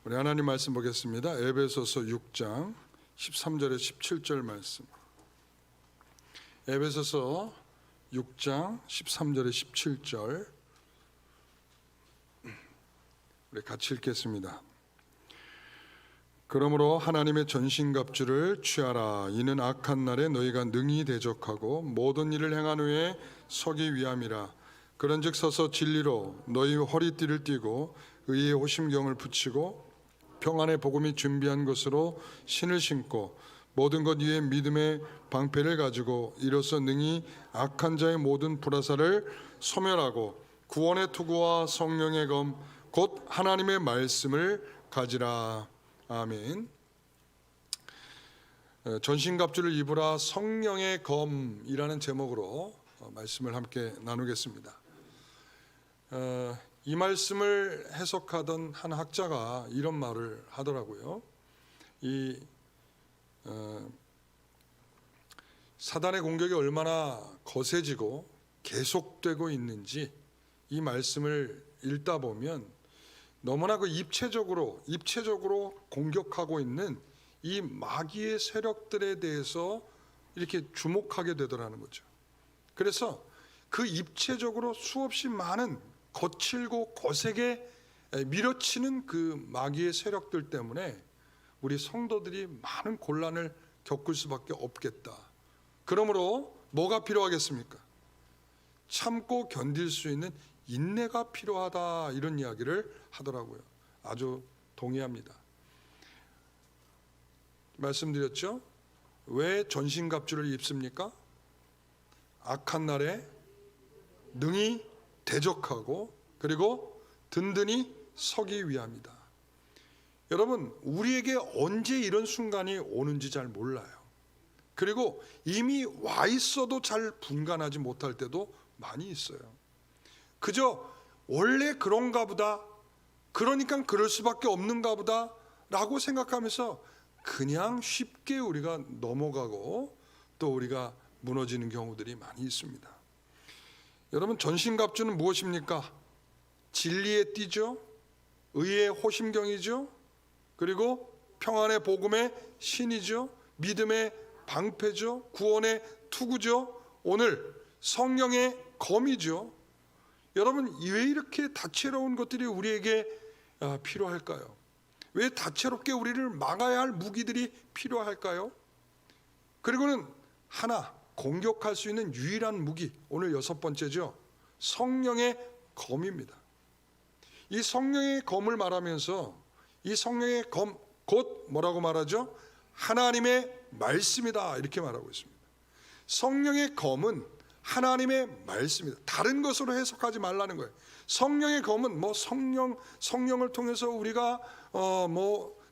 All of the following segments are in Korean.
우리 하나님 말씀 보겠습니다. 에베소서 6장 13절에 17절 말씀. 에베소서 6장 13절에 17절 우리 같이 읽겠습니다. 그러므로 하나님의 전신갑주를 취하라. 이는 악한 날에 너희가 능히 대적하고 모든 일을 행한 후에 서기 위함이라. 그런즉 서서 진리로 너희 허리띠를 띠고 의의 호심경을 붙이고 평안의 복음이 준비한 것으로 신을 신고 모든 것 위에 믿음의 방패를 가지고 이로써 능히 악한 자의 모든 불화살을 소멸하고 구원의 투구와 성령의 검 곧 하나님의 말씀을 가지라. 아멘. 전신갑주를 입으라 성령의 검이라는 제목으로 말씀을 함께 나누겠습니다. 이 말씀을 해석하던 한 학자가 이런 말을 하더라고요. 사단의 공격이 얼마나 거세지고 계속되고 있는지 이 말씀을 읽다 보면 너무나 그 입체적으로 공격하고 있는 이 마귀의 세력들에 대해서 이렇게 주목하게 되더라는 거죠. 그래서 그 입체적으로 수없이 많은 거칠고 거세게 밀어치는 그 마귀의 세력들 때문에 우리 성도들이 많은 곤란을 겪을 수밖에 없겠다. 그러므로 뭐가 필요하겠습니까? 참고 견딜 수 있는 인내가 필요하다, 이런 이야기를 하더라고요. 아주 동의합니다. 말씀드렸죠? 왜 전신갑주를 입습니까? 악한 날에 능히 대적하고 그리고 든든히 서기 위함이다. 여러분, 우리에게 언제 이런 순간이 오는지 잘 몰라요. 그리고 이미 와 있어도 잘 분간하지 못할 때도 많이 있어요. 그저 원래 그런가 보다, 그러니까 그럴 수밖에 없는가 보다 라고 생각하면서 그냥 쉽게 우리가 넘어가고 또 우리가 무너지는 경우들이 많이 있습니다. 여러분, 전신갑주는 무엇입니까? 진리의 띠죠, 의의 호심경이죠, 그리고 평안의 복음의 신이죠, 믿음의 방패죠, 구원의 투구죠, 오늘 성령의 검이죠. 여러분, 왜 이렇게 다채로운 것들이 우리에게 필요할까요? 왜 다채롭게 우리를 막아야 할 무기들이 필요할까요? 그리고는 하나, 공격할 수 있는 유일한 무기, 오늘 6번째죠. 성령의 검입니다. 이 성령의 검을 말하면서 이 성령의 검, 곧 뭐라고 말하죠? 하나님의 말씀이다, 이렇게 말하고 있습니다. 성령의 검은 하나님의 말씀이다. 다른 것으로 해석하지 말라는 거예요. 성령의 검은 성령을 통해서 우리가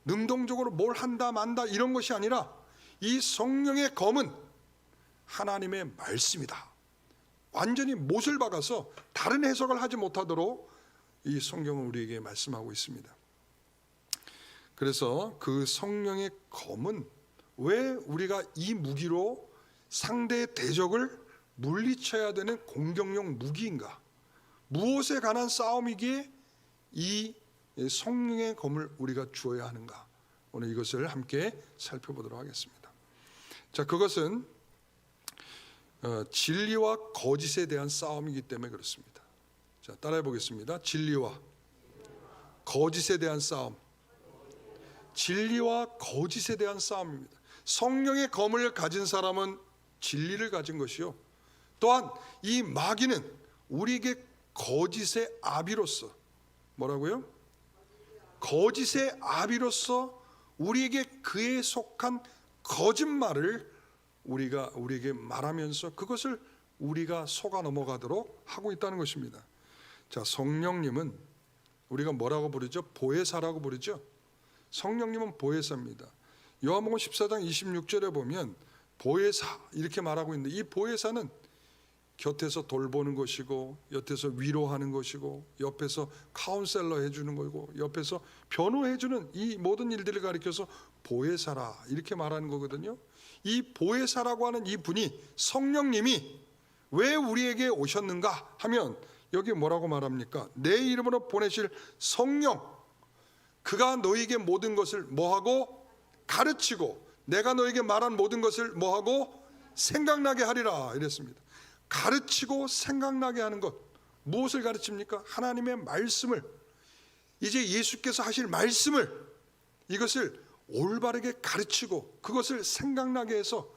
능동적으로 뭘 한다 만다 이런 것이 아니라 이 성령의 검은 하나님의 말씀이다. 완전히 못을 박아서 다른 해석을 하지 못하도록 이 성경은 우리에게 말씀하고 있습니다. 그래서 그 성령의 검은 왜 우리가 이 무기로 상대의 대적을 물리쳐야 되는 공격용 무기인가? 무엇에 관한 싸움이기에 이 성령의 검을 우리가 주어야 하는가? 오늘 이것을 함께 살펴보도록 하겠습니다. 자, 그것은 진리와 거짓에 대한 싸움이기 때문에 그렇습니다. 자, 따라해 보겠습니다. 진리와 거짓에 대한 싸움. 진리와 거짓에 대한 싸움입니다. 성령의 검을 가진 사람은 진리를 가진 것이요, 또한 이 마귀는 우리에게 거짓의 아비로서, 뭐라고요? 거짓의 아비로서 우리에게 그에 속한 거짓말을 우리에게 말하면서 그것을 우리가 속아 넘어가도록 하고 있다는 것입니다. 자, 성령님은 우리가 뭐라고 부르죠? 보혜사라고 부르죠. 성령님은 보혜사입니다. 요한복음 14장 26절에 보면 보혜사 이렇게 말하고 있는데, 이 보혜사는 곁에서 돌보는 것이고, 옆에서 위로하는 것이고, 옆에서 카운셀러 해주는 거고, 옆에서 변호해주는 이 모든 일들을 가리켜서 보혜사라 이렇게 말하는 거거든요. 이 보혜사라고 하는 이 분이, 성령님이 왜 우리에게 오셨는가 하면 여기 뭐라고 말합니까? 내 이름으로 보내실 성령, 그가 너에게 모든 것을 뭐하고 가르치고 내가 너에게 말한 모든 것을 뭐하고 생각나게 하리라 이랬습니다. 가르치고 생각나게 하는 것, 무엇을 가르칩니까? 하나님의 말씀을, 이제 예수께서 하실 말씀을, 이것을 올바르게 가르치고 그것을 생각나게 해서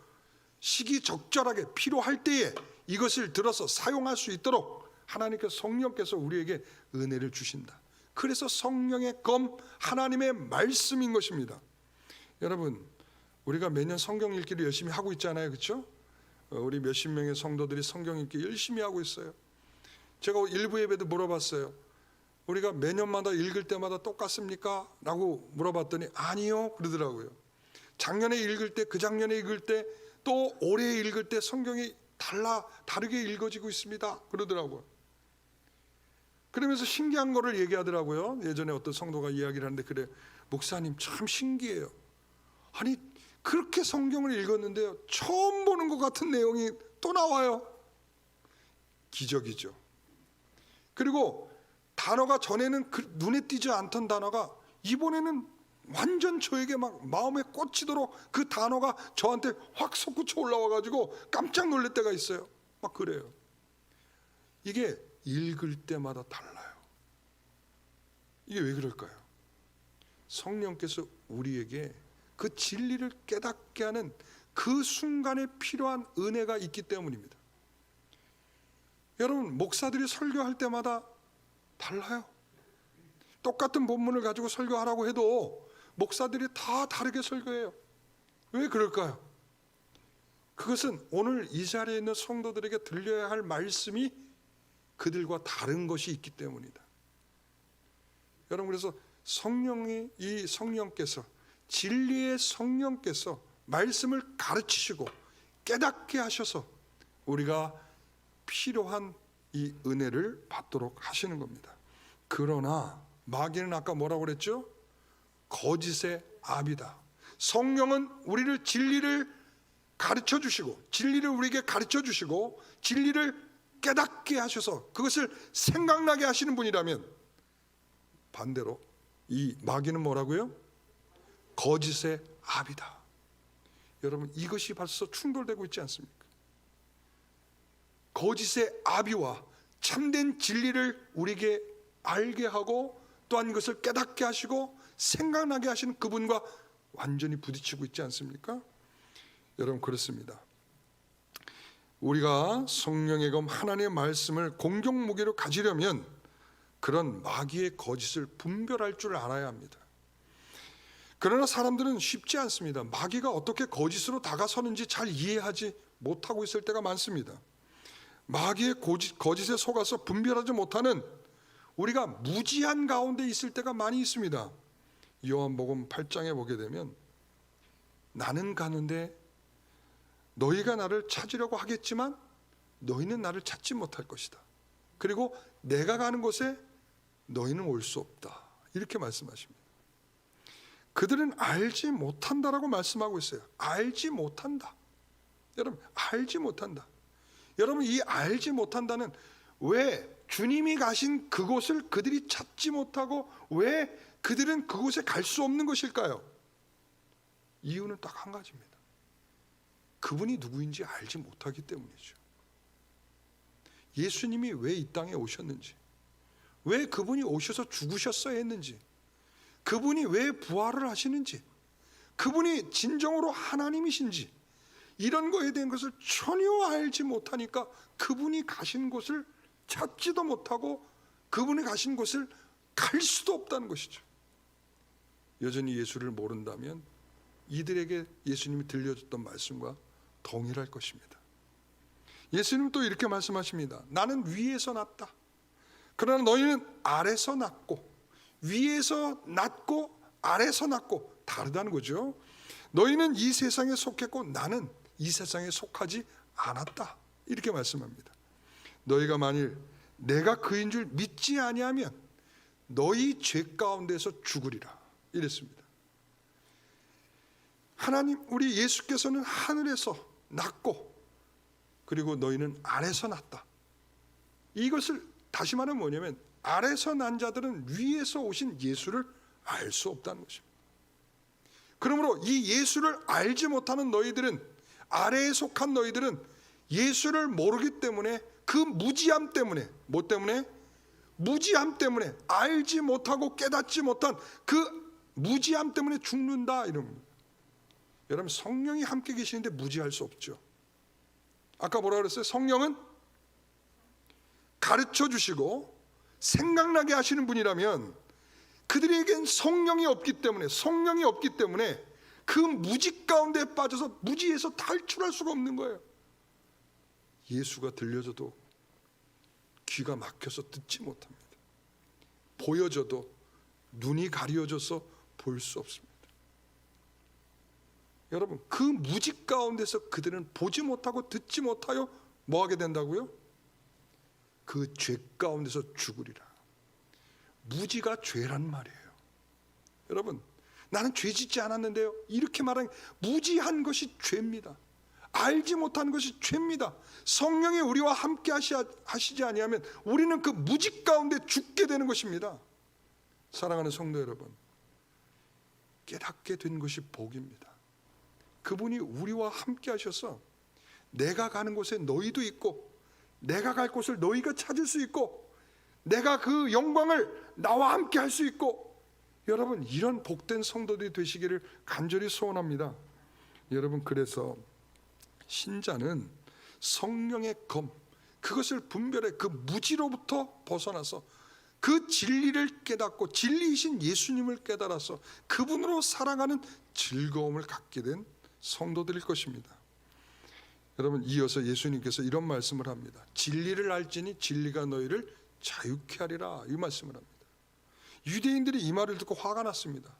시기적절하게 필요할 때에 이것을 들어서 사용할 수 있도록 하나님께서, 성령께서 우리에게 은혜를 주신다. 그래서 성령의 검, 하나님의 말씀인 것입니다. 여러분, 우리가 매년 성경 읽기를 열심히 하고 있잖아요, 그렇죠? 우리 몇십 명의 성도들이 성경 읽기 열심히 하고 있어요. 제가 일부 예배도 물어봤어요. 우리가 매년마다 읽을 때마다 똑같습니까? 라고 물어봤더니 아니요 그러더라고요. 작년에 읽을 때, 그 작년에 읽을 때, 또 올해 읽을 때 성경이 다르게 읽어지고 있습니다 그러더라고요. 그러면서 신기한 거를 얘기하더라고요. 예전에 어떤 성도가 이야기를 하는데, 그래, 목사님 참 신기해요. 아니 그렇게 성경을 읽었는데요, 처음 보는 것 같은 내용이 또 나와요. 기적이죠. 그리고 단어가 전에는 눈에 띄지 않던 단어가 이번에는 완전 저에게 막 마음에 꽂히도록 그 단어가 저한테 확 솟구쳐 올라와가지고 깜짝 놀랄 때가 있어요. 막 그래요. 이게 읽을 때마다 달라요. 이게 왜 그럴까요? 성령께서 우리에게 그 진리를 깨닫게 하는 그 순간에 필요한 은혜가 있기 때문입니다. 여러분, 목사들이 설교할 때마다 달라요. 똑같은 본문을 가지고 설교하라고 해도 목사들이 다 다르게 설교해요. 왜 그럴까요? 그것은 오늘 이 자리에 있는 성도들에게 들려야 할 말씀이 그들과 다른 것이 있기 때문이다. 여러분, 그래서 성령이, 이 성령께서, 진리의 성령께서 말씀을 가르치시고 깨닫게 하셔서 우리가 필요한 이 은혜를 받도록 하시는 겁니다. 그러나 마귀는 아까 뭐라고 그랬죠? 거짓의 아비다. 성령은 우리를 진리를 가르쳐 주시고, 진리를 우리에게 가르쳐 주시고, 진리를 깨닫게 하셔서 그것을 생각나게 하시는 분이라면, 반대로 이 마귀는 뭐라고요? 거짓의 아비다. 여러분, 이것이 벌써 충돌되고 있지 않습니까? 거짓의 아비와 참된 진리를 우리에게 알게 하고 또한 이것을 깨닫게 하시고 생각나게 하시는 그분과 완전히 부딪히고 있지 않습니까? 여러분, 그렇습니다. 우리가 성령의 검 하나님의 말씀을 공격 무기로 가지려면 그런 마귀의 거짓을 분별할 줄 알아야 합니다. 그러나 사람들은 쉽지 않습니다. 마귀가 어떻게 거짓으로 다가서는지 잘 이해하지 못하고 있을 때가 많습니다. 마귀의 거짓에 속아서 분별하지 못하는 우리가 무지한 가운데 있을 때가 많이 있습니다. 요한복음 8장에 보게 되면, 나는 가는데 너희가 나를 찾으려고 하겠지만 너희는 나를 찾지 못할 것이다. 그리고 내가 가는 곳에 너희는 올 수 없다. 이렇게 말씀하십니다. 그들은 알지 못한다라고 말씀하고 있어요. 알지 못한다. 여러분, 알지 못한다. 여러분, 이 알지 못한다는, 왜 주님이 가신 그곳을 그들이 찾지 못하고 왜 그들은 그곳에 갈 수 없는 것일까요? 이유는 딱 한 가지입니다. 그분이 누구인지 알지 못하기 때문이죠. 예수님이 왜 이 땅에 오셨는지, 왜 그분이 오셔서 죽으셨어야 했는지, 그분이 왜 부활을 하시는지, 그분이 진정으로 하나님이신지, 이런 거에 대한 것을 전혀 알지 못하니까 그분이 가신 곳을 찾지도 못하고 그분이 가신 곳을 갈 수도 없다는 것이죠. 여전히 예수를 모른다면 이들에게 예수님이 들려줬던 말씀과 동일할 것입니다. 예수님은 또 이렇게 말씀하십니다. 나는 위에서 났다. 그러나 너희는 아래서 났고, 위에서 났고 아래서 났고 다르다는 거죠. 너희는 이 세상에 속했고 나는 이 세상에 속하지 않았다. 이렇게 말씀합니다. 너희가 만일 내가 그인 줄 믿지 아니하면 너희 죄 가운데서 죽으리라. 이랬습니다. 하나님, 우리 예수께서는 하늘에서 났고, 그리고 너희는 아래서 났다. 이것을 다시 말하면 뭐냐면, 아래서 난 자들은 위에서 오신 예수를 알 수 없다는 것입니다. 그러므로 이 예수를 알지 못하는 너희들은, 아래에 속한 너희들은 예수를 모르기 때문에, 그 무지함 때문에, 뭐 때문에? 무지함 때문에, 알지 못하고 깨닫지 못한 그 무지함 때문에 죽는다, 이런 겁니다. 여러분, 성령이 함께 계시는데 무지할 수 없죠. 아까 뭐라 그랬어요? 성령은 가르쳐 주시고 생각나게 하시는 분이라면, 그들에겐 성령이 없기 때문에 그 무지 가운데 빠져서 무지에서 탈출할 수가 없는 거예요. 예수가 들려줘도 귀가 막혀서 듣지 못합니다. 보여줘도 눈이 가려져서 볼 수 없습니다. 여러분, 그 무지 가운데서 그들은 보지 못하고 듣지 못하여 뭐 하게 된다고요? 그 죄 가운데서 죽으리라. 무지가 죄란 말이에요. 여러분, 나는 죄 짓지 않았는데요, 이렇게 말하는, 무지한 것이 죄입니다. 알지 못한 것이 죄입니다. 성령이 우리와 함께 하시지 아니하면 우리는 그 무지 가운데 죽게 되는 것입니다. 사랑하는 성도 여러분, 깨닫게 된 것이 복입니다. 그분이 우리와 함께 하셔서 내가 가는 곳에 너희도 있고, 내가 갈 곳을 너희가 찾을 수 있고, 내가 그 영광을 나와 함께 할 수 있고, 여러분, 이런 복된 성도들이 되시기를 간절히 소원합니다. 여러분, 그래서 신자는 성령의 검, 그것을 분별해 그 무지로부터 벗어나서 그 진리를 깨닫고 진리이신 예수님을 깨달아서 그분으로 살아가는 즐거움을 갖게 된 성도들일 것입니다. 여러분, 이어서 예수님께서 이런 말씀을 합니다. 진리를 알지니 진리가 너희를 자유케 하리라, 이 말씀을 합니다. 유대인들이 이 말을 듣고 화가 났습니다.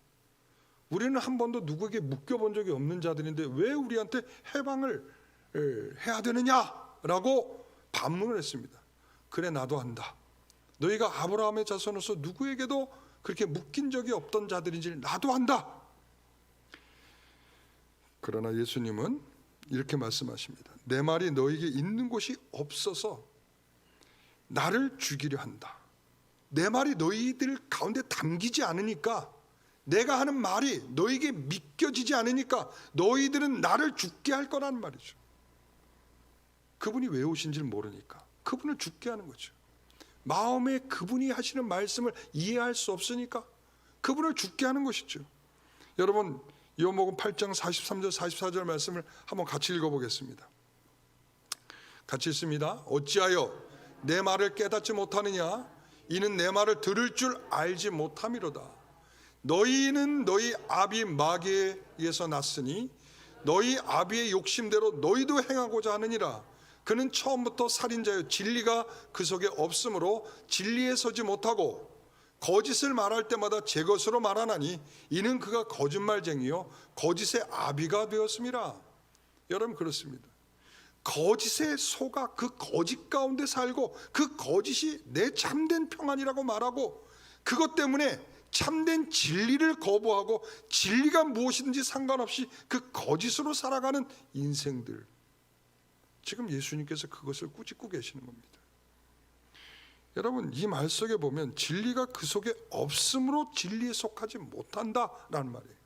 우리는 한 번도 누구에게 묶여본 적이 없는 자들인데 왜 우리한테 해방을 해야 되느냐라고 반문을 했습니다. 그래, 나도 안다. 너희가 아브라함의 자손으로서 누구에게도 그렇게 묶인 적이 없던 자들인지 나도 안다. 그러나 예수님은 이렇게 말씀하십니다. 내 말이 너에게 있는 곳이 없어서 나를 죽이려 한다. 내 말이 너희들 가운데 담기지 않으니까, 내가 하는 말이 너희에게 믿겨지지 않으니까 너희들은 나를 죽게 할 거라는 말이죠. 그분이 왜 오신지를 모르니까 그분을 죽게 하는 거죠. 마음에 그분이 하시는 말씀을 이해할 수 없으니까 그분을 죽게 하는 것이죠. 여러분, 요한복음 8장 43절 44절 말씀을 한번 같이 읽어보겠습니다. 같이 읽습니다. 어찌하여 내 말을 깨닫지 못하느냐? 이는 내 말을 들을 줄 알지 못함이로다. 너희는 너희 아비 마귀에 의해서 났으니 너희 아비의 욕심대로 너희도 행하고자 하느니라. 그는 처음부터 살인자여 진리가 그 속에 없으므로 진리에 서지 못하고 거짓을 말할 때마다 제 것으로 말하나니 이는 그가 거짓말쟁이요 거짓의 아비가 되었음이라. 여러분, 그렇습니다. 거짓에 속아 그 거짓 가운데 살고 그 거짓이 내 참된 평안이라고 말하고, 그것 때문에 참된 진리를 거부하고 진리가 무엇이든지 상관없이 그 거짓으로 살아가는 인생들, 지금 예수님께서 그것을 꾸짖고 계시는 겁니다. 여러분, 이 말 속에 보면 진리가 그 속에 없으므로 진리에 속하지 못한다라는 말이에요.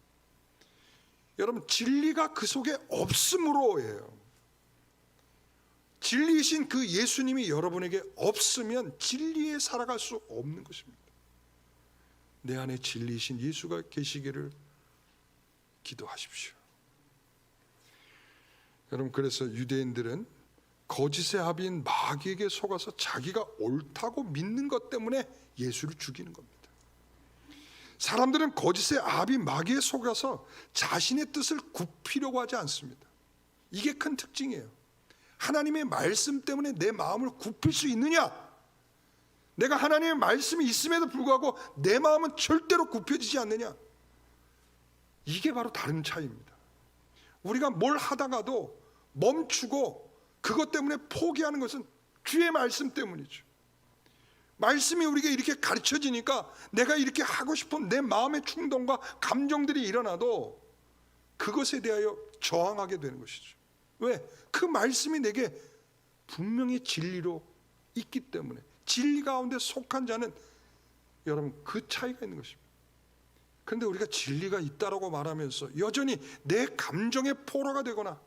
여러분, 진리가 그 속에 없으므로예요. 진리이신 그 예수님이 여러분에게 없으면 진리에 살아갈 수 없는 것입니다. 내 안에 진리이신 예수가 계시기를 기도하십시오. 여러분, 그래서 유대인들은 거짓의 아비인 마귀에게 속아서 자기가 옳다고 믿는 것 때문에 예수를 죽이는 겁니다. 사람들은 거짓의 아비 마귀에 속아서 자신의 뜻을 굽히려고 하지 않습니다. 이게 큰 특징이에요. 하나님의 말씀 때문에 내 마음을 굽힐 수 있느냐? 내가 하나님의 말씀이 있음에도 불구하고 내 마음은 절대로 굽혀지지 않느냐? 이게 바로 다른 차이입니다. 우리가 뭘 하다가도 멈추고 그것 때문에 포기하는 것은 주의 말씀 때문이죠. 말씀이 우리에게 이렇게 가르쳐지니까 내가 이렇게 하고 싶은 내 마음의 충동과 감정들이 일어나도 그것에 대하여 저항하게 되는 것이죠. 왜? 그 말씀이 내게 분명히 진리로 있기 때문에, 진리 가운데 속한 자는, 여러분, 그 차이가 있는 것입니다. 그런데 우리가 진리가 있다라고 말하면서 여전히 내 감정의 포로가 되거나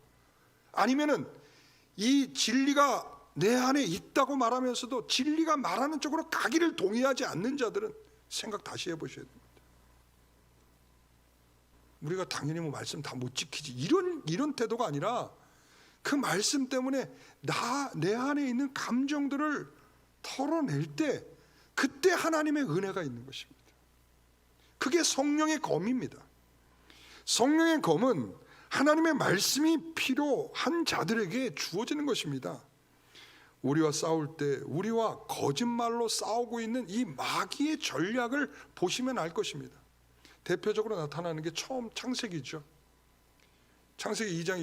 아니면은 이 진리가 내 안에 있다고 말하면서도 진리가 말하는 쪽으로 가기를 동의하지 않는 자들은 생각 다시 해보셔야 됩니다. 우리가 당연히 뭐 말씀 다 못 지키지 이런 태도가 아니라 그 말씀 때문에 내 안에 있는 감정들을 털어낼 때 그때 하나님의 은혜가 있는 것입니다. 그게 성령의 검입니다. 성령의 검은 하나님의 말씀이 필요한 자들에게 주어지는 것입니다. 우리와 싸울 때 우리와 거짓말로 싸우고 있는 이 마귀의 전략을 보시면 알 것입니다. 대표적으로 나타나는 게 처음 창세기죠. 창세기 2장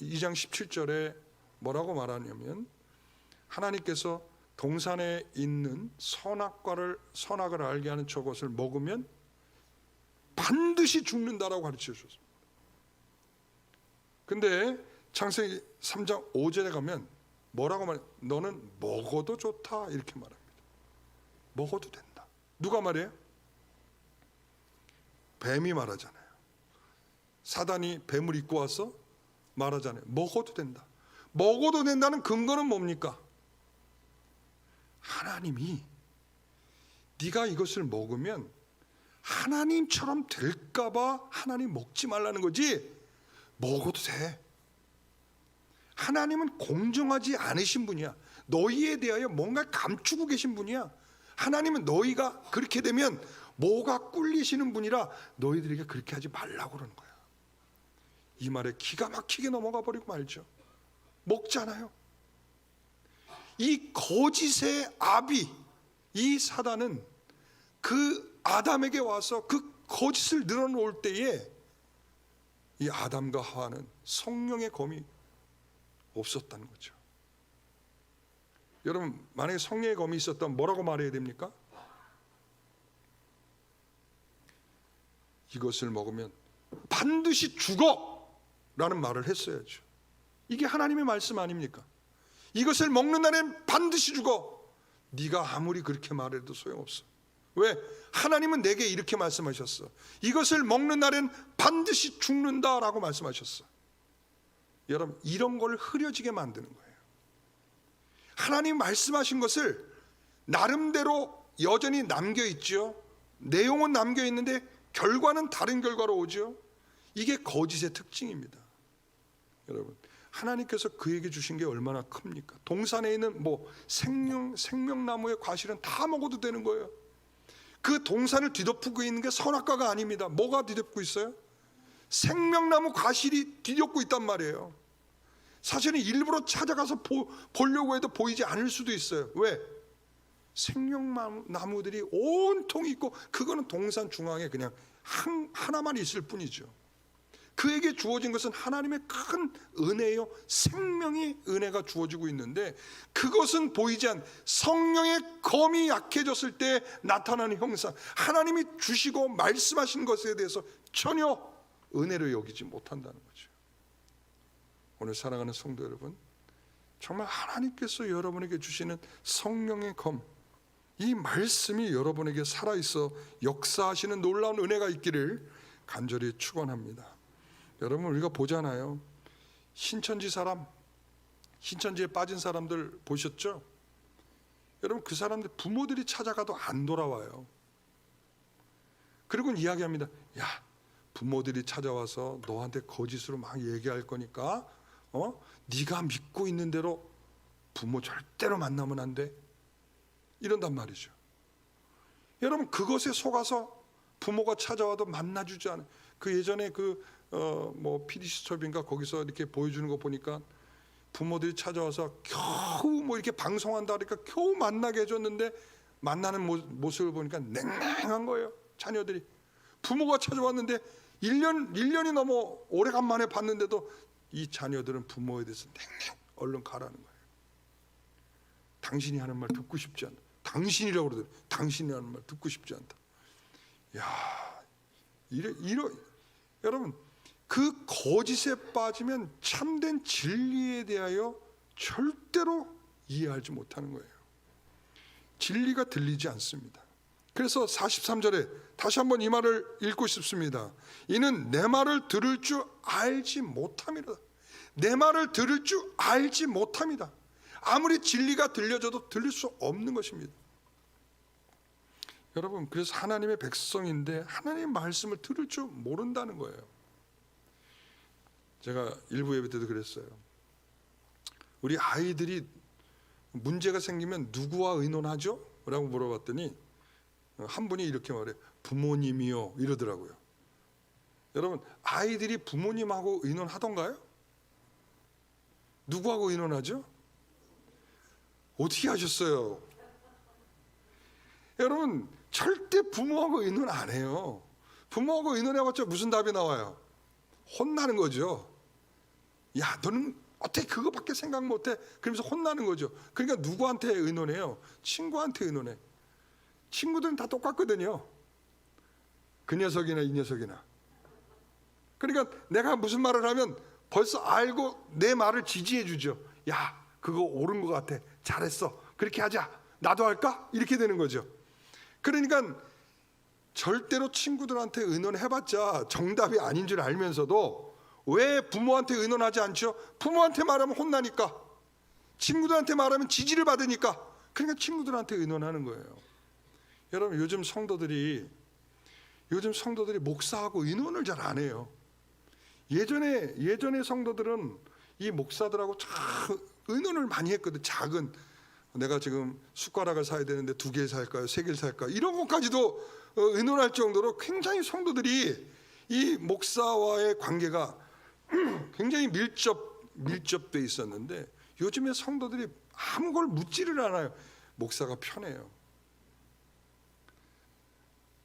17절에 뭐라고 말하냐면 하나님께서 동산에 있는 선악을 알게 하는 저것을 먹으면 반드시 죽는다라고 가르쳐 주셨습니다. 근데 창세기 3장 5절에 가면 뭐라고 말해요? 너는 먹어도 좋다 이렇게 말합니다. 먹어도 된다. 누가 말해요? 뱀이 말하잖아요. 사단이 뱀을 입고 와서 말하잖아요. 먹어도 된다. 먹어도 된다는 근거는 뭡니까? 하나님이 네가 이것을 먹으면 하나님처럼 될까 봐 하나님 먹지 말라는 거지 먹어도 돼. 하나님은 공정하지 않으신 분이야. 너희에 대하여 뭔가 감추고 계신 분이야. 하나님은 너희가 그렇게 되면 뭐가 꿀리시는 분이라 너희들에게 그렇게 하지 말라고 그러는 거야. 이 말에 기가 막히게 넘어가 버리고 말죠. 먹잖아요. 이 거짓의 아비, 이 사단은 그 아담에게 와서 그 거짓을 늘어놓을 때에 이 아담과 하와는 성령의 검이 없었다는 거죠. 여러분, 만약에 성령의 검이 있었다면 뭐라고 말해야 됩니까? 이것을 먹으면 반드시 죽어! 라는 말을 했어야죠. 이게 하나님의 말씀 아닙니까? 이것을 먹는 날엔 반드시 죽어. 네가 아무리 그렇게 말해도 소용없어. 왜? 하나님은 내게 이렇게 말씀하셨어. 이것을 먹는 날엔 반드시 죽는다라고 말씀하셨어. 여러분, 이런 걸 흐려지게 만드는 거예요. 하나님 말씀하신 것을 나름대로 여전히 남겨있죠. 내용은 남겨있는데 결과는 다른 결과로 오죠. 이게 거짓의 특징입니다. 여러분, 하나님께서 그에게 주신 게 얼마나 큽니까? 동산에 있는 생명나무의 과실은 다 먹어도 되는 거예요. 그 동산을 뒤덮고 있는 게 선악과가 아닙니다. 뭐가 뒤덮고 있어요? 생명나무 과실이 뒤덮고 있단 말이에요. 사실은 일부러 찾아가서 보려고 해도 보이지 않을 수도 있어요. 왜? 생명나무들이 온통 있고 그거는 동산 중앙에 그냥 하나만 있을 뿐이죠. 그에게 주어진 것은 하나님의 큰 은혜요, 생명의 은혜가 주어지고 있는데 그것은 보이지 않는 성령의 검이 약해졌을 때 나타나는 형상, 하나님이 주시고 말씀하신 것에 대해서 전혀 은혜로 여기지 못한다는 거죠. 오늘 사랑하는 성도 여러분, 정말 하나님께서 여러분에게 주시는 성령의 검, 이 말씀이 여러분에게 살아있어 역사하시는 놀라운 은혜가 있기를 간절히 축원합니다. 여러분, 우리가 보잖아요. 신천지에 빠진 사람들 보셨죠? 여러분, 그 사람들 부모들이 찾아가도 안 돌아와요. 그리고 이야기합니다. 야, 부모들이 찾아와서 너한테 거짓으로 막 얘기할 거니까 네가 믿고 있는 대로 부모 절대로 만나면 안 돼. 이런단 말이죠. 여러분, 그것에 속아서 부모가 찾아와도 만나주지 않아요. 그 예전에 PD수첩인가 거기서 이렇게 보여주는 거 보니까 부모들이 찾아와서 겨우 이렇게 방송한다 그러니까 겨우 만나게 해줬는데 만나는 모습을 보니까 냉랭한 거예요. 자녀들이. 부모가 찾아왔는데 1년이 넘어 오래간만에 봤는데도 이 자녀들은 부모에 대해서 얼른 가라는 거예요. 당신이 하는 말 듣고 싶지 않다. 당신이라고 그러더니 당신이 하는 말 듣고 싶지 않다. 야, 여러분, 그 거짓에 빠지면 참된 진리에 대하여 절대로 이해하지 못하는 거예요. 진리가 들리지 않습니다. 그래서 43절에 다시 한번 이 말을 읽고 싶습니다. 이는 내 말을 들을 줄 알지 못함이라. 내 말을 들을 줄 알지 못함이다. 아무리 진리가 들려줘도 들릴 수 없는 것입니다. 여러분, 그래서 하나님의 백성인데 하나님의 말씀을 들을 줄 모른다는 거예요. 제가 일부 예배 때도 그랬어요. 우리 아이들이 문제가 생기면 누구와 의논하죠? 라고 물어봤더니 한 분이 이렇게 말해요. 부모님이요, 이러더라고요. 여러분, 아이들이 부모님하고 의논하던가요? 누구하고 의논하죠? 어떻게 하셨어요? 여러분, 절대 부모하고 의논 안 해요. 부모하고 의논해봤자 무슨 답이 나와요? 혼나는 거죠. 야, 너는 어떻게 그거밖에 생각 못해? 그러면서 혼나는 거죠. 그러니까 누구한테 의논해요? 친구한테 의논해. 친구들은 다 똑같거든요. 그 녀석이나 이 녀석이나. 그러니까 내가 무슨 말을 하면 벌써 알고 내 말을 지지해 주죠. 야, 그거 옳은 것 같아. 잘했어. 그렇게 하자. 나도 할까? 이렇게 되는 거죠. 그러니까 절대로 친구들한테 의논해봤자 정답이 아닌 줄 알면서도 왜 부모한테 의논하지 않죠? 부모한테 말하면 혼나니까, 친구들한테 말하면 지지를 받으니까. 그러니까 친구들한테 의논하는 거예요. 여러분, 요즘 성도들이 목사하고 의논을 잘 안 해요. 예전에 성도들은 이 목사들하고 참 의논을 많이 했거든. 작은, 내가 지금 숟가락을 사야 되는데 2개 살까요? 3개를 살까요? 이런 것까지도 의논할 정도로 굉장히 성도들이 이 목사와의 관계가 굉장히 밀접돼 있었는데, 요즘에 성도들이 아무 걸 묻지를 않아요. 목사가 편해요.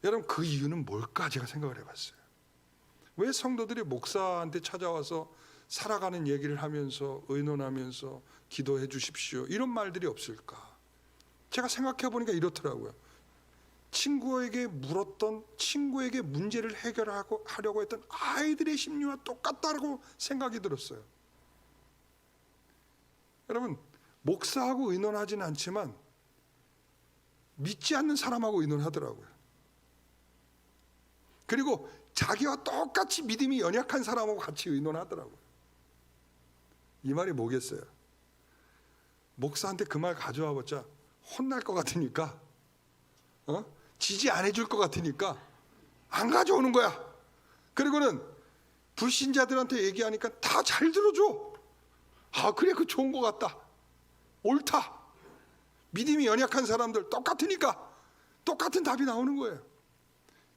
여러분, 그 이유는 뭘까 제가 생각을 해봤어요. 왜 성도들이 목사한테 찾아와서 살아가는 얘기를 하면서 의논하면서 기도해 주십시오 이런 말들이 없을까? 제가 생각해 보니까 이렇더라고요. 친구에게 물었던, 친구에게 문제를 해결하려고 했던 아이들의 심리와 똑같다고 생각이 들었어요. 여러분, 목사하고 의논하지는 않지만 믿지 않는 사람하고 의논하더라고요. 그리고 자기와 똑같이 믿음이 연약한 사람하고 같이 의논하더라고요. 이 말이 뭐겠어요? 목사한테 그 말 가져와봤자 혼날 것 같으니까, 지지 안 해줄 것 같으니까 안 가져오는 거야. 그리고는 불신자들한테 얘기하니까 다 잘 들어줘. 아, 그래, 그 좋은 것 같다. 옳다. 믿음이 연약한 사람들 똑같으니까 똑같은 답이 나오는 거예요.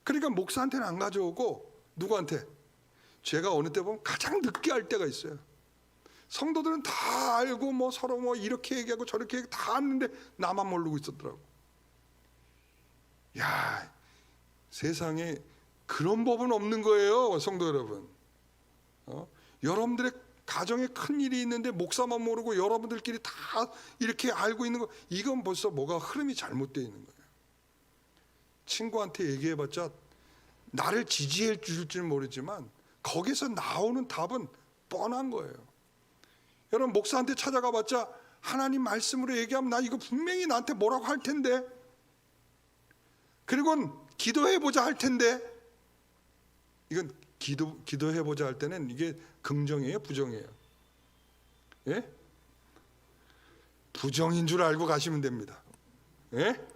그러니까 목사한테는 안 가져오고 누구한테? 제가 어느 때 보면 가장 늦게 할 때가 있어요. 성도들은 다 알고 뭐 서로 뭐 이렇게 얘기하고 저렇게 얘기하고 다 아는데 나만 모르고 있었더라고. 야, 세상에 그런 법은 없는 거예요, 성도 여러분. 여러분들의 가정에 큰 일이 있는데 목사만 모르고 여러분들끼리 다 이렇게 알고 있는 거, 이건 벌써 뭐가 흐름이 잘못되어 있는 거예요. 친구한테 얘기해봤자 나를 지지해 줄지 모르지만 거기서 나오는 답은 뻔한 거예요. 여러분, 목사한테 찾아가봤자 하나님 말씀으로 얘기하면 나 이거 분명히 나한테 뭐라고 할 텐데, 그리고는 기도해보자 할 텐데, 이건 기도해보자 할 때는 이게 긍정이에요, 부정이에요? 예? 부정인 줄 알고 가시면 됩니다. 예?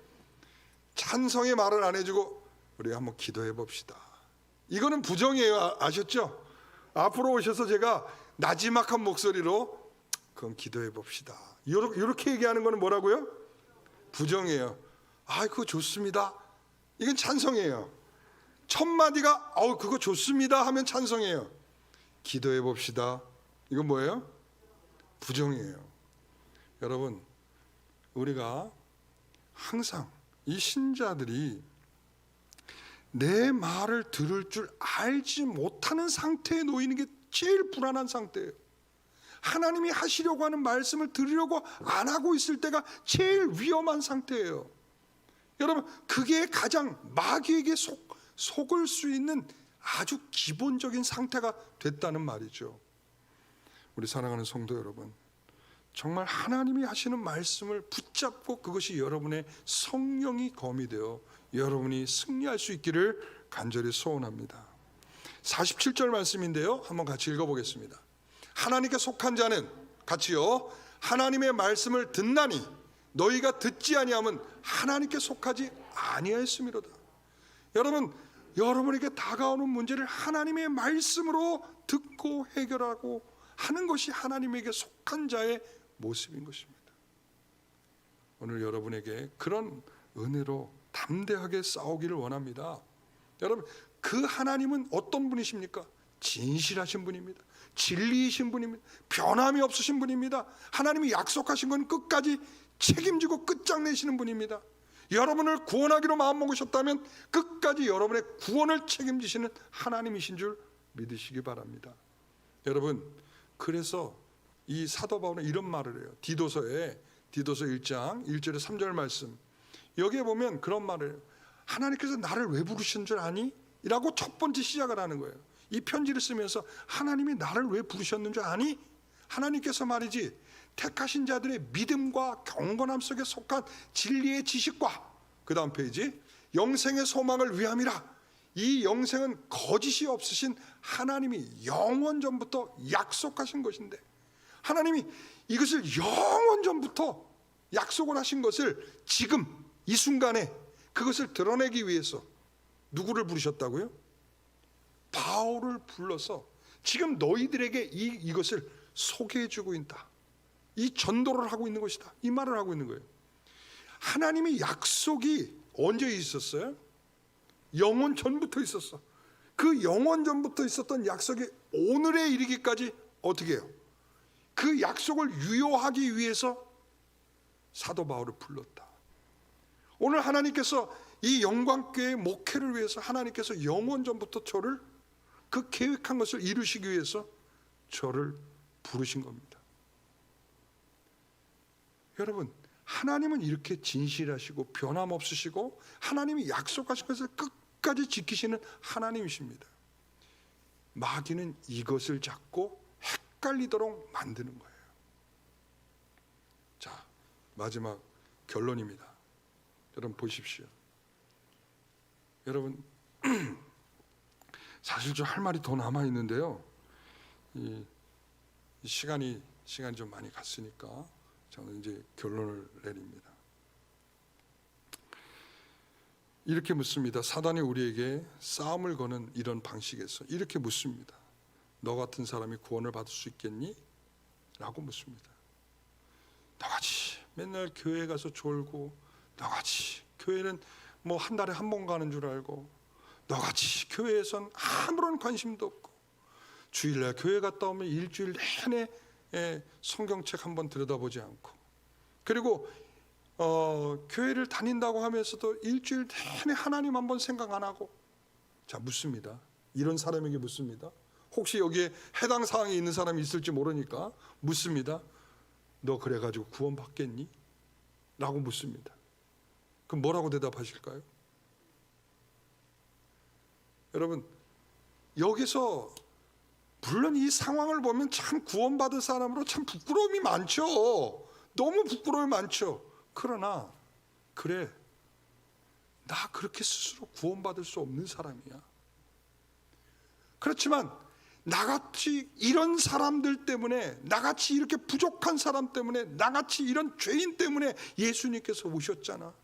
찬성의 말을 안 해주고 우리 한번 기도해 봅시다, 이거는 부정이에요. 아셨죠? 앞으로 오셔서 제가 나지막한 목소리로 그럼 기도해 봅시다, 이렇게 얘기하는 거는 뭐라고요? 부정이에요. 아, 그거 좋습니다, 이건 찬성이에요. 첫 마디가 그거 좋습니다 하면 찬성이에요. 기도해 봅시다, 이건 뭐예요? 부정이에요. 여러분, 우리가 항상 이 신자들이 내 말을 들을 줄 알지 못하는 상태에 놓이는 게 제일 불안한 상태예요. 하나님이 하시려고 하는 말씀을 들으려고 안 하고 있을 때가 제일 위험한 상태예요. 여러분, 그게 가장 마귀에게 속을 수 있는 아주 기본적인 상태가 됐다는 말이죠. 우리 사랑하는 성도 여러분, 정말 하나님이 하시는 말씀을 붙잡고 그것이 여러분의 성령이 검이 되어 여러분이 승리할 수 있기를 간절히 소원합니다. 47절 말씀인데요, 한번 같이 읽어보겠습니다. 하나님께 속한 자는 같이요, 하나님의 말씀을 듣나니 너희가 듣지 아니하면 하나님께 속하지 아니하였음이로다. 여러분, 여러분에게 다가오는 문제를 하나님의 말씀으로 듣고 해결하고 하는 것이 하나님에게 속한 자의 모습인 것입니다. 오늘 여러분에게 그런 은혜로 담대하게 싸우기를 원합니다. 여러분, 그 하나님은 어떤 분이십니까? 진실하신 분입니다. 진리이신 분입니다. 변함이 없으신 분입니다. 하나님이 약속하신 건 끝까지 책임지고 끝장내시는 분입니다. 여러분을 구원하기로 마음먹으셨다면 끝까지 여러분의 구원을 책임지시는 하나님이신 줄 믿으시기 바랍니다. 여러분, 그래서 이 사도 바울은 이런 말을 해요. 디도서 1장 1절에 3절 말씀, 여기에 보면 그런 말을 해요. 하나님께서 나를 왜 부르신 줄 아니? 라고 첫 번째 시작을 하는 거예요. 이 편지를 쓰면서 하나님이 나를 왜 부르셨는 줄 아니? 하나님께서 말이지, 택하신 자들의 믿음과 경건함 속에 속한 진리의 지식과, 그 다음 페이지, 영생의 소망을 위함이라. 이 영생은 거짓이 없으신 하나님이 영원 전부터 약속하신 것인데, 하나님이 이것을 영원 전부터 약속을 하신 것을 지금 이 순간에 그것을 드러내기 위해서 누구를 부르셨다고요? 바울을 불러서 지금 너희들에게 이것을 소개해주고 있다, 이 전도를 하고 있는 것이다, 이 말을 하고 있는 거예요. 하나님의 약속이 언제 있었어요? 영원 전부터 있었어. 그 영원 전부터 있었던 약속이 오늘에 이르기까지 어떻게 해요? 그 약속을 유효하기 위해서 사도 바울을 불렀다. 오늘 하나님께서 이 영광교회 목회를 위해서 하나님께서 영원 전부터 저를, 그 계획한 것을 이루시기 위해서 저를 부르신 겁니다. 여러분, 하나님은 이렇게 진실하시고 변함없으시고 하나님이 약속하신 것을 끝까지 지키시는 하나님이십니다. 마귀는 이것을 잡고 헷갈리도록 만드는 거예요. 자, 마지막 결론입니다. 여러분 보십시오. 여러분, 사실 좀 할 말이 더 남아 있는데요, 이 시간이 좀 많이 갔으니까 저는 이제 결론을 내립니다. 이렇게 묻습니다. 사단이 우리에게 싸움을 거는 이런 방식에서 이렇게 묻습니다. 너 같은 사람이 구원을 받을 수 있겠니? 라고 묻습니다. 너같이 맨날 교회 가서 졸고, 너같이 교회는 뭐 한 달에 한 번 가는 줄 알고, 너같이 교회에선 아무런 관심도 없고, 주일날 교회 갔다 오면 일주일 내내 성경책 한번 들여다보지 않고, 그리고 교회를 다닌다고 하면서도 일주일 내내 하나님 한번 생각 안 하고. 자, 묻습니다. 이런 사람에게 묻습니다. 혹시 여기에 해당 사항이 있는 사람이 있을지 모르니까 묻습니다. 너 그래가지고 구원 받겠니? 라고 묻습니다. 그럼 뭐라고 대답하실까요? 여러분, 여기서 물론 이 상황을 보면 참 구원받은 사람으로 참 부끄러움이 많죠. 너무 부끄러움이 많죠. 그러나 그래, 나 그렇게 스스로 구원받을 수 없는 사람이야. 그렇지만 나같이 이런 사람들 때문에, 나같이 이렇게 부족한 사람 때문에, 나같이 이런 죄인 때문에 예수님께서 오셨잖아.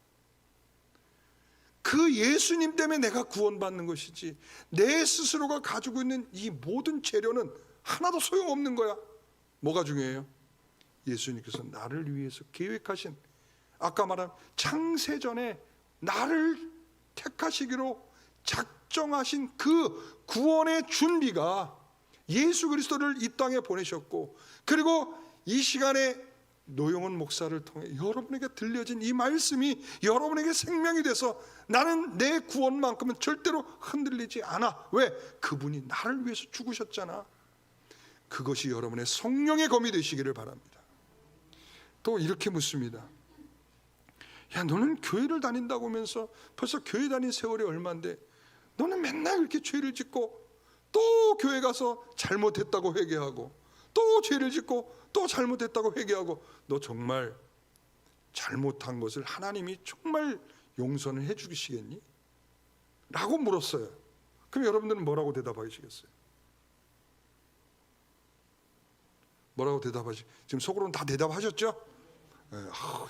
그 예수님 때문에 내가 구원받는 것이지, 내 스스로가 가지고 있는 이 모든 재료는 하나도 소용없는 거야. 뭐가 중요해요? 예수님께서 나를 위해서 계획하신, 아까 말한 창세전에 나를 택하시기로 작정하신 그 구원의 준비가 예수 그리스도를 이 땅에 보내셨고, 그리고 이 시간에 노영훈 목사를 통해 여러분에게 들려진 이 말씀이 여러분에게 생명이 돼서 나는 내 구원만큼은 절대로 흔들리지 않아. 왜? 그분이 나를 위해서 죽으셨잖아. 그것이 여러분의 성령의 검이 되시기를 바랍니다. 또 이렇게 묻습니다. 야, 너는 교회를 다닌다고 하면서 벌써 교회 다닌 세월이 얼마인데 너는 맨날 이렇게 죄를 짓고 또 교회 가서 잘못했다고 회개하고 또 죄를 짓고 또 잘못했다고 회개하고, 너 정말 잘못한 것을 하나님이 정말 용서는 해주시겠니? 라고 물었어요. 그럼 여러분들은 뭐라고 대답하시겠어요? 뭐라고 지금 속으로는 다 대답하셨죠?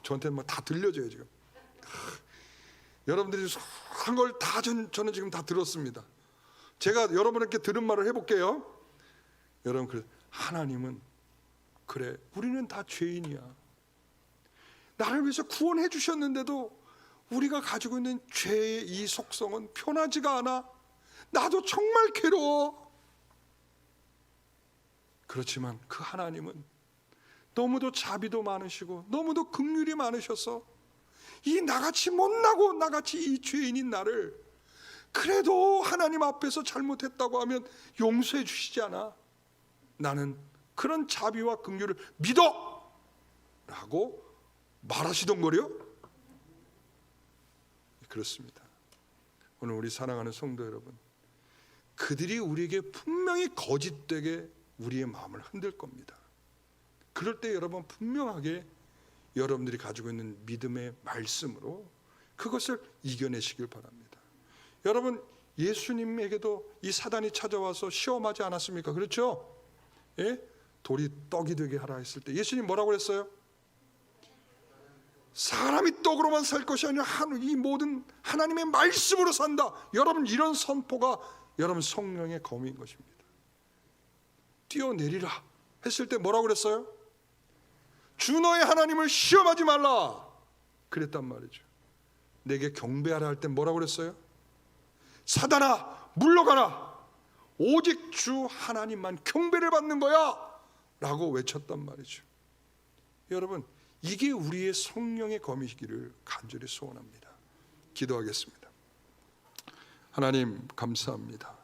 저한테는 막 다 들려져요 지금. 여러분들이 한 걸 다 저는 지금 다 들었습니다. 제가 여러분에게 들은 말을 해볼게요. 여러분, 하나님은 그래, 우리는 다 죄인이야. 나를 위해서 구원해 주셨는데도 우리가 가지고 있는 죄의 이 속성은 편하지가 않아. 나도 정말 괴로워. 그렇지만 그 하나님은 너무도 자비도 많으시고 너무도 긍휼이 많으셔서 이 나같이 못나고 나같이 이 죄인인 나를 그래도 하나님 앞에서 잘못했다고 하면 용서해 주시지 않아. 나는 그런 자비와 긍휼을 믿어! 라고 말하시던 거요? 그렇습니다. 오늘 우리 사랑하는 성도 여러분, 그들이 우리에게 분명히 거짓되게 우리의 마음을 흔들 겁니다. 그럴 때 여러분 분명하게 여러분들이 가지고 있는 믿음의 말씀으로 그것을 이겨내시길 바랍니다. 여러분, 예수님에게도 이 사단이 찾아와서 시험하지 않았습니까? 그렇죠? 예? 돌이 떡이 되게 하라 했을 때 예수님 뭐라고 그랬어요? 사람이 떡으로만 살 것이 아니라 이 모든 하나님의 말씀으로 산다. 여러분, 이런 선포가 여러분 성령의 검인 것입니다. 뛰어내리라 했을 때 뭐라고 그랬어요? 주 너의 하나님을 시험하지 말라 그랬단 말이죠. 내게 경배하라 할 때 뭐라고 그랬어요? 사단아 물러가라, 오직 주 하나님만 경배를 받는 거야 라고 외쳤단 말이죠. 여러분, 이게 우리의 성령의 검이시기를 간절히 소원합니다. 기도하겠습니다. 하나님 감사합니다.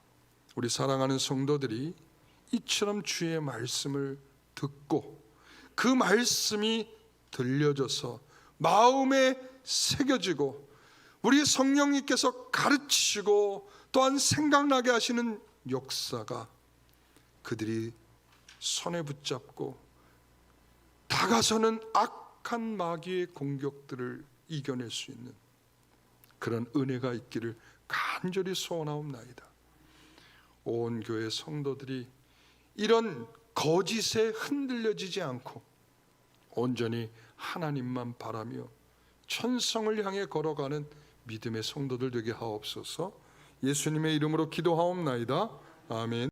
우리 사랑하는 성도들이 이처럼 주의 말씀을 듣고 그 말씀이 들려져서 마음에 새겨지고 우리 성령님께서 가르치시고 또한 생각나게 하시는 역사가 그들이 손에 붙잡고 다가서는 악한 마귀의 공격들을 이겨낼 수 있는 그런 은혜가 있기를 간절히 소원하옵나이다. 온 교회 성도들이 이런 거짓에 흔들려지지 않고 온전히 하나님만 바라며 천성을 향해 걸어가는 믿음의 성도들 되게 하옵소서. 예수님의 이름으로 기도하옵나이다. 아멘.